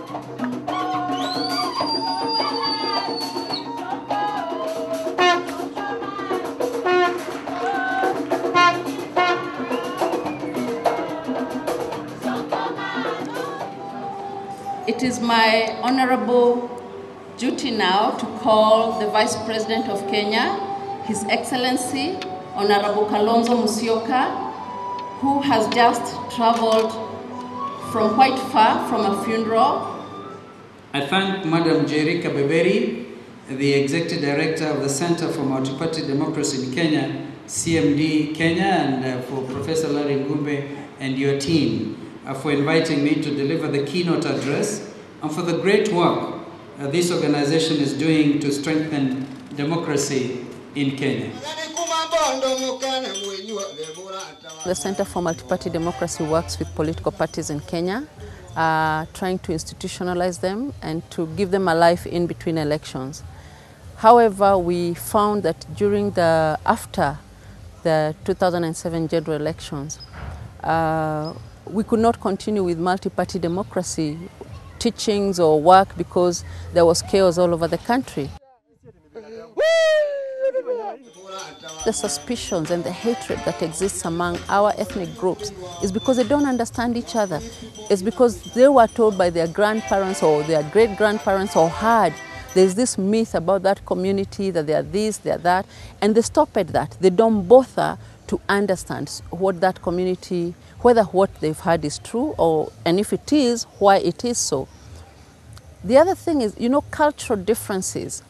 It is my honorable duty now to call the Vice President of Kenya, His Excellency, Honorable Kalonzo Musyoka, who has just traveled from quite far from a funeral. I thank Madam Njeri Kabeberi, the Executive Director of the Center for Multi-Party Democracy in Kenya, CMD Kenya, and for Professor Larry Ngumbe and your team for inviting me to deliver the keynote address and for the great work this organization is doing to strengthen democracy in Kenya. The Center for Multi-Party Democracy works with political parties in Kenya, trying to institutionalize them and to give them a life in between elections. However, we found that after the 2007 general elections, we could not continue with multi-party democracy teachings or work because there was chaos all over the country. The suspicions and the hatred that exists among our ethnic groups is because they don't understand each other. It's because they were told by their grandparents or their great-grandparents or heard there's this myth about that community, that they are this, they are that, and they stop at that. They don't bother to understand what that community, whether what they've heard is true, and if it is, why it is so. The other thing is, cultural differences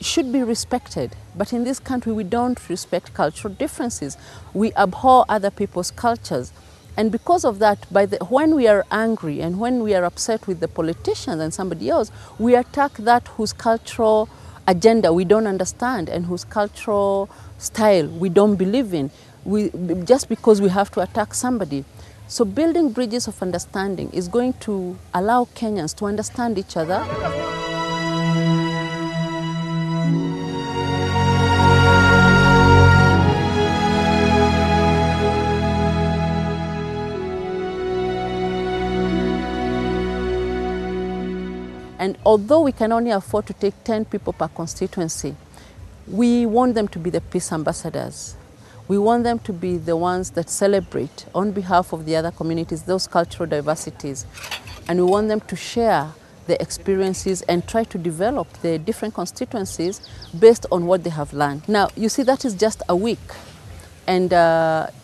should be respected, but in this country we don't respect cultural differences. We abhor other people's cultures, and because of that, when we are angry and when we are upset with the politicians and somebody else, we attack that whose cultural agenda we don't understand and whose cultural style we don't believe in, just because we have to attack somebody. So building bridges of understanding is going to allow Kenyans to understand each other. And although we can only afford to take 10 people per constituency, we want them to be the peace ambassadors. We want them to be the ones that celebrate on behalf of the other communities, those cultural diversities. And we want them to share their experiences and try to develop the different constituencies based on what they have learned. Now, you see, that is just a week. And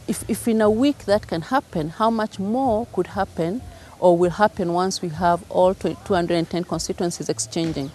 if in a week that can happen, how much more could happen or will happen once we have all 210 constituencies exchanging?